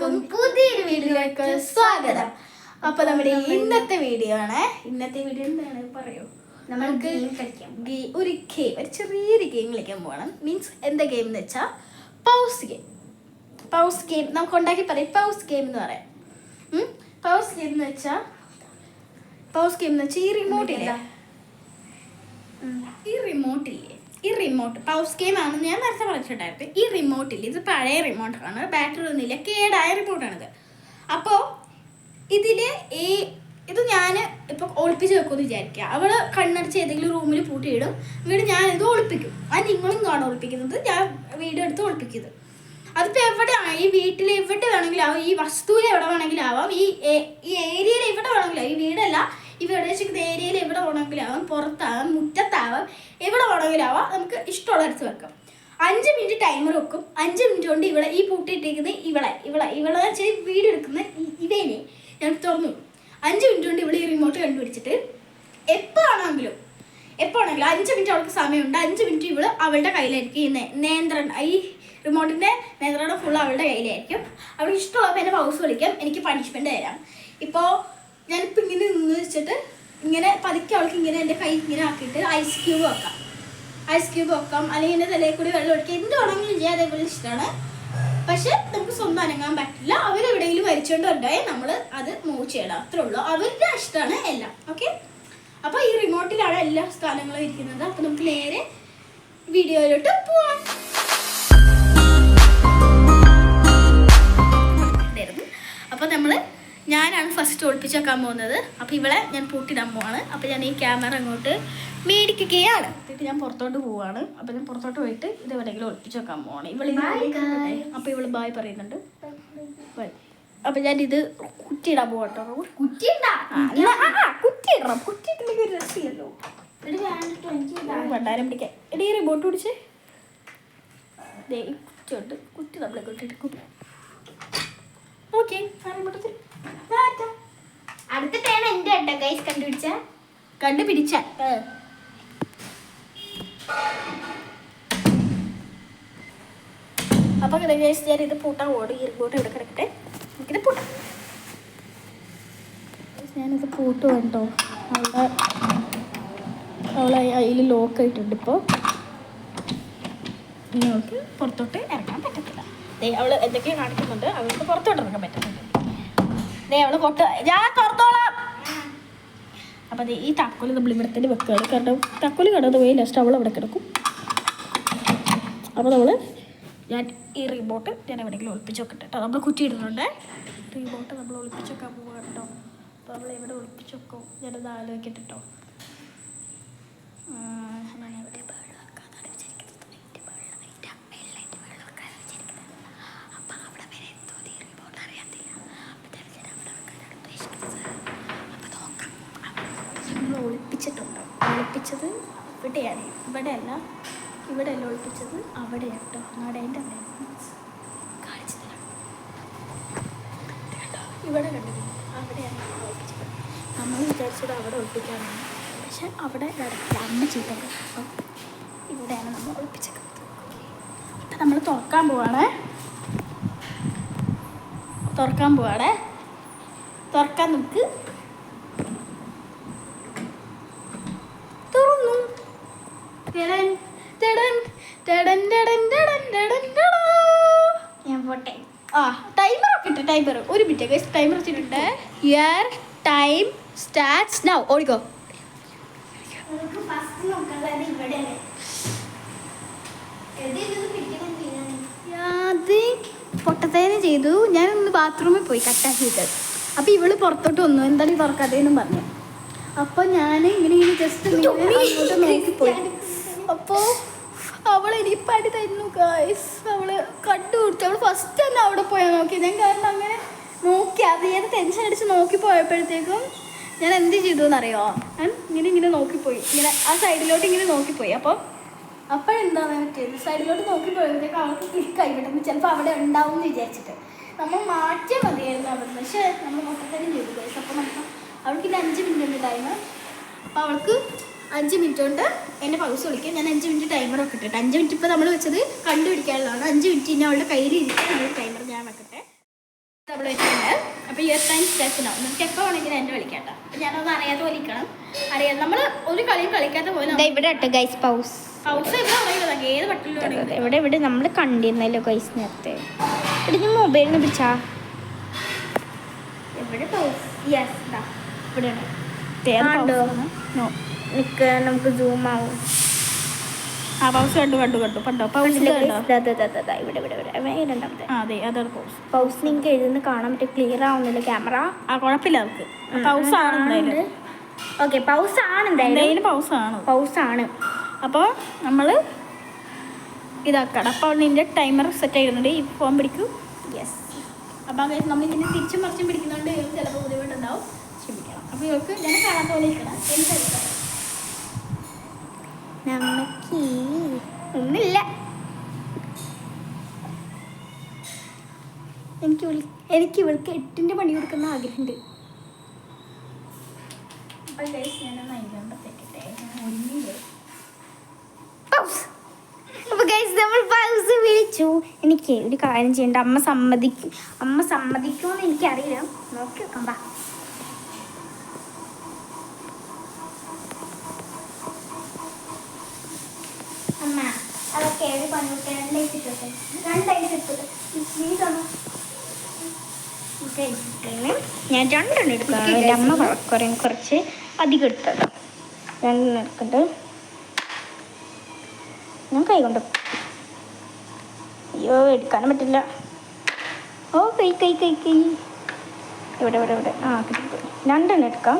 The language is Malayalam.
എല്ലാവർക്കും പുതിയൊരു വീഡിയോയിലേക്ക് സ്വാഗതം. അപ്പൊ നമ്മുടെ ഇന്നത്തെ വീഡിയോ എന്താണ് പറയൂ? നമ്മൾക്ക് ഒരു ചെറിയൊരു ഗെയിം കളിക്കാൻ പോകണം. മീൻസ് എന്താ ഗെയിം എന്ന് വെച്ചാൽ പൗസ് ഗെയിം. നമുക്ക് ഉണ്ടാക്കി പറയാം പൗസ് ഗെയിം എന്ന് പറയാം. പൗസ് ഗെയിം എന്ന് വെച്ചാൽ ഈ റിമോട്ട് പൗസ് ഗെയിം ആണെന്ന് ഞാൻ നേരത്തെ പറഞ്ഞിട്ടുണ്ടായിരുന്നു. ഈ റിമോട്ടിൽ ഇത് പഴയ റിമോട്ടാണ്, ബാറ്ററി ഒന്നുമില്ല, കേടായ റിമോട്ടാണിത്. അപ്പോൾ ഇത് ഞാൻ ഇപ്പം ഒളിപ്പിച്ച് വെക്കുമെന്ന് വിചാരിക്കുക. അവള് കണ്ണടച്ച് ഏതെങ്കിലും റൂമിൽ പൂട്ടിയിടും, എന്നിട്ട് ഞാനിത് ഒളിപ്പിക്കും. അത് നിങ്ങളും കാണാൻ ഒളിപ്പിക്കുന്നത്, ഞാൻ വീഡിയോ എടുത്ത് ഒളിപ്പിക്കുന്നത്. അതിപ്പോൾ എവിടെയാണ്, ഈ വീട്ടിൽ എവിടെ വേണമെങ്കിലും ആവാം, ഈ വസ്തുവിൽ എവിടെ വേണമെങ്കിലും ആവാം, ഈ ഏരിയയിൽ എവിടെ വേണമെങ്കിലും ആവാം. ഈ വീടല്ല, ഈ വെച്ചിരിക്കുന്ന ഏരിയയിൽ എവിടെ വേണമെങ്കിലും ആവാം, പുറത്താവാം, മുറ്റത്താവാം, എവിടെ വേണമെങ്കിലും ആവാം. നമുക്ക് ഇഷ്ടമുള്ളടത്ത് വെക്കാം. 5 മിനിറ്റ് ടൈമർ വെക്കും. 5 മിനിറ്റ് കൊണ്ട് ഈ പൂട്ടിയിട്ടിരിക്കുന്ന ഇവളെ വീഡിയോ എടുക്കുന്ന ഇവനെ ഞാൻ തുറന്നു. 5 മിനിറ്റ് കൊണ്ട് ഈ റിമോട്ട് കണ്ടുപിടിച്ചിട്ട് എപ്പോൾ ആണെങ്കിലും 5 മിനിറ്റ് അവൾക്ക് സമയമുണ്ട്. 5 മിനിറ്റ് അവളുടെ കയ്യിലായിരിക്കും. ഈ റിമോട്ടിൻ്റെ നിയന്ത്രണം ഫുൾ അവളുടെ കയ്യിലായിരിക്കും. അവൾക്ക് ഇഷ്ടമുള്ളപ്പോൾ എന്നെ പൗസ് വിളിക്കാം, എനിക്ക് പണിഷ്മെൻറ്റ് തരാം. ഇപ്പോൾ ഞാനിപ്പോൾ ഇങ്ങനെ നിന്ന് വെച്ചിട്ട് ഇങ്ങനെ പതുക്കെ അവൾക്ക് ഇങ്ങനെ എൻ്റെ കൈ ഇങ്ങനെ ആക്കിയിട്ട് ഐസ് ക്യൂബ് വെക്കാം, അല്ലെങ്കിൽ എൻ്റെ തലയിൽ കൂടി വെള്ളം ഒഴിക്കാം. എന്ത് വേണമെങ്കിലും ചെയ്യാൻ അതേപോലെ ഇഷ്ടമാണ്. പക്ഷെ നമുക്ക് സ്വന്തം അനങ്ങാൻ പറ്റില്ല. അവരെവിടെയെങ്കിലും വലിച്ചുകൊണ്ട് ഉണ്ടായി നമ്മൾ അത് മൂവ് ചെയ്യണം, അത്രേ ഉള്ളൂ. അവരുടെ ഇഷ്ടമാണ് എല്ലാം. ഓക്കെ, അപ്പോൾ ഈ റിമോട്ടിലാണ് എല്ലാ സ്ഥാനങ്ങളും ഇരിക്കുന്നത്. അപ്പോൾ നമുക്ക് നേരെ വീഡിയോയിലോട്ട് പോവാം. അപ്പോൾ ഞാനാണ് ഫസ്റ്റ് ഒളിപ്പിച്ച് വെക്കാൻ പോകുന്നത്. അപ്പോൾ ഇവളെ ഞാൻ പൂട്ടിടാൻ പോവാണ്. അപ്പോൾ ഞാൻ ഈ ക്യാമറ അങ്ങോട്ട് മേടിക്കുകയാണ്. എന്നിട്ട് ഞാൻ പുറത്തോട്ട് പോവുകയാണ്. അപ്പോൾ ഞാൻ പുറത്തോട്ട് പോയിട്ട് ഇത് എവിടെയെങ്കിലും ഒളിപ്പിച്ച് വെക്കാൻ പോവാണ്. അപ്പോൾ ഇവള് ബായ് പറയുന്നുണ്ട്. അപ്പോൾ ഞാനിത് കുറ്റിയിടാൻ പോകട്ടോ. കുറ്റിയിട്ടില്ലെങ്കിൽ രസമല്ലോ. ഭണ്ടാരം പിടിക്കാൻ എടീ റിമോട്ട് പിടിച്ച് കുറ്റി നമ്മളെ കൊട്ടിട്ട്. ഓക്കെ, അടുത്ത ടേൺ എന്റെ കേട്ടോ ഗൈസ്. കണ്ടുപിടിച്ച അപ്പൊ ഗൈസ് ഞാൻ ഇത് പൂട്ടാൻ ഓടി. ഈ റിമോട്ട് ഇവിടെ കിടക്കട്ടെ, എനിക്കിത് പൂട്ടാം. ഞാനിത് പൂട്ട് കേട്ടോ. അവളെ അതിൽ ലോക്ക് ആയിട്ടുണ്ട്. ഇപ്പോൾ നിങ്ങൾക്ക് പുറത്തോട്ട് ഇറങ്ങാൻ പറ്റത്തില്ല. അവൾ എന്തൊക്കെയോ കാണിക്കുന്നുണ്ട്, അവൾക്ക് പുറത്തോട്ട് ഇറങ്ങാൻ പറ്റുന്നുണ്ട്. അവള് ഞാൻ തുറന്നോളാം. അപ്പം ഈ താക്കോല് നമ്മൾ ഇവിടെ തന്നെ വെക്കുകയാണ്. കാരണം താക്കോല് കിടന്ന് പോയി ലാസ്റ്റ് അവൾ അവിടെ കിടക്കും. അപ്പോൾ ഞാൻ ഈ റിമോട്ട് ഞാൻ എവിടെയെങ്കിലും ഒളിപ്പിച്ച് വെക്കട്ടെ കേട്ടോ. നമ്മൾ കുറ്റിയിടുന്നുണ്ട്. റിമോട്ട് നമ്മൾ ഒളിപ്പിച്ച് വെക്കാൻ പോവുക കേട്ടോ. അപ്പോൾ നമ്മൾ എവിടെ ഒളിപ്പിച്ച് വെക്കും ഞാനത് ആലോചിക്കട്ടെ കേട്ടോ. ഞാൻ എവിടെ വെക്കാന്നാണ് വിചാരിക്കുന്നത്. അപ്പം അവിടെ വരെ എന്തോ ഈ റിമോട്ട് അറിയത്തില്ല. നമ്മൾ ഒളിപ്പിച്ചിട്ടുണ്ടോ? ഒളിപ്പിച്ചത് ഇവിടെയാണ്, ഇവിടെയല്ല ഒളിപ്പിച്ചത് അവിടെയാണ് കേട്ടോ. നടേൻ്റെ അവിടെ കാണിച്ചു തരാം കേട്ടോ. ഇവിടെ കണ്ടു, അവിടെയാണ് ഒളിപ്പിച്ചത്. നമ്മൾ വിചാരിച്ചത് അവിടെ ഒളിപ്പിക്കാനാണ്, പക്ഷെ അവിടെ നടക്കില്ല, അമ്മ ചെയ്തത്. അപ്പം ഇവിടെയാണ് നമ്മൾ ഒളിപ്പിച്ചേക്കുന്നത്. അപ്പം നമ്മൾ തുറക്കാൻ പോവാണ്. തുറക്കാൻ നമുക്ക് തുറന്നു. ഞാൻ പോട്ടെ. ടൈമർ ഒക്കെ ഇട്ട്, ടൈമർ 1 മിനിറ്റ് ഗൈസ്. ടൈമർ വെച്ചിട്ടുണ്ട്. Your time starts now. ഓടിക്കോ. അത് പൊട്ടത്തേനെ ചെയ്തു. ഞാനൊന്ന് ബാത്റൂമിൽ പോയി കട്ടാക്കിയിട്ട്. അപ്പോൾ ഇവള് പുറത്തോട്ട് വന്നു, എന്താണ് ഈ തുറക്കാതെന്നും പറഞ്ഞു. അപ്പോൾ ഞാൻ ഇങ്ങനെ ജസ്റ്റ് അങ്ങോട്ട് നോക്കിപ്പോയി. അപ്പോൾ അവൾ എനിക്ക് അടി തരുന്നു ഗൈസ്. അവള് കണ്ടുപിടിച്ചു. അവൾ ഫസ്റ്റ് തന്നെ അവിടെ പോയാൽ നോക്കി. ഞാൻ കാരണം അങ്ങനെ നോക്കി അറിയാതെ ടെൻഷൻ അടിച്ച് നോക്കിപ്പോയപ്പോഴത്തേക്കും ഞാൻ എന്ത് ചെയ്തു എന്നറിയോ? ഞാൻ ഇങ്ങനെ നോക്കിപ്പോയി, ഇങ്ങനെ ആ സൈഡിലോട്ട് ഇങ്ങനെ നോക്കിപ്പോയി. അപ്പോഴെന്താണ് പറ്റിയത്? സൈഡിലോട്ട് നോക്കിപ്പോയപ്പോഴത്തേക്കും അവൾക്ക് ക്ലിക്കായി വിടുന്നു. ചിലപ്പോൾ അവിടെ ഉണ്ടാവും എന്ന് വിചാരിച്ചിട്ട് നമ്മൾ മാറ്റിയാൽ മതിയായിരുന്നു അവിടുന്ന്. പക്ഷേ നമ്മൾ മൊത്തത്തിലും ചെയ്തു ഗൈസ്. അപ്പോൾ അവൾക്ക് ഇത് 5 മിനിറ്റ് ഉണ്ട് ടൈം. അപ്പോൾ അവൾക്ക് 5 മിനിറ്റ് കൊണ്ട് എന്നെ പൗസ് വിളിക്കാം. ഞാൻ 5 മിനിറ്റ് ടൈമറൊക്കെ ഇട്ടിട്ട് 5 മിനിറ്റ് ഇപ്പോൾ നമ്മൾ വെച്ചത് കണ്ടുപിടിക്കാനുള്ളതാണ്. 5 മിനിറ്റ് ഇനി അവളുടെ കയ്യിൽ ഇരിക്കാൻ ടൈമർ ഞാൻ വെക്കട്ടെ. നമ്മൾ വെച്ചിട്ടുണ്ട്. അപ്പോൾ 25 സ്റ്റെപ്സിനാവും. നിങ്ങൾക്ക് എപ്പോൾ വേണമെങ്കിലും എന്നെ വിളിക്കാം. അപ്പം ഞാനത് അറിയാതെ പോലെ ഇരിക്കണം. അറിയാം നമ്മൾ ഒരു കളിയും കളിക്കാത്ത പോലെ ഇവിടെ ഇട്ടോ ഗൈസ് പൗസ്. പൗസ് ഇവിടെ ഉണ്ടെങ്കിൽ ഏത് പട്ടിലും ഇവിടെ നമ്മൾ കണ്ടിരുന്നല്ലോ ഗൈസ് നേരത്തെ. ഇവിടെ ഞാൻ മൊബൈലിന് പിടിച്ചാ എവിടെ പൗസ്? യെസ് ഇവിടെയാണ്. നിൽക്കുക നമുക്ക് സൂം ആവും. ആ പൗസ് കണ്ടു പണ്ടോ പൗസ് ഇവിടെ രണ്ടാമത്തെ അതെ അതാണ് പൗസ്. പൗസ് നിങ്ങൾക്ക് എഴുതുന്ന കാണാൻ പറ്റും. ക്ലിയർ ആവുന്നില്ല ക്യാമറ. ആ കുഴപ്പമില്ല നമുക്ക് പൗസ് ആണ് എന്തായാലും. ഓക്കെ പൗസ് ആണ് എന്തായാലും പൗസ് ആണ്. അപ്പോൾ നമ്മൾ ഇതാക്കണം. അപ്പോൾ നിൻ്റെ ടൈമർ സെറ്റ് ചെയ്യുന്നുണ്ട്. ഈ ഫോൺ പിടിക്കൂ. യെസ്. അപ്പോൾ നമ്മളിങ്ങനെ തിരിച്ചും മറിച്ചും പിടിക്കുന്നതുകൊണ്ട് ഇവർക്ക് ചിലപ്പോൾ ബുദ്ധിമുട്ടുണ്ടാവും. ക്ഷമിക്കണം. അപ്പോൾ ഇവർക്ക് ഞാൻ കാണാത്ത പോലെ ഇരിക്കണം. എനിക്കറിയാം നമുക്ക് ഒന്നുമില്ല. എനിക്ക് ഇവൾക്ക് 8ന്റെ പണി കൊടുക്കുന്ന ആഗ്രഹമുണ്ട്. വിളിച്ചു. എനിക്ക് ഒരു കാര്യം ചെയ്യണ്ട. അമ്മ സമ്മതിക്കുമെന്ന് എനിക്കറിയില്ല. നോക്കി വെക്കാം. അമ്മ അതൊക്കെ ഏത് പണിയൊക്കെ 2 ഇട്ടിട്ടെ. ഞാൻ 2 എടുക്കാം. എൻ്റെ അമ്മ കുറച്ച് അധികം എടുത്തതാണ്. 2 എടുക്കണ്ട്. ഞാൻ കൈ കൊണ്ട് അയ്യോ എടുക്കാനും പറ്റില്ല. ഓ കൈ ഇവിടെ ആ കിട്ടി. 2 എടുക്കാം.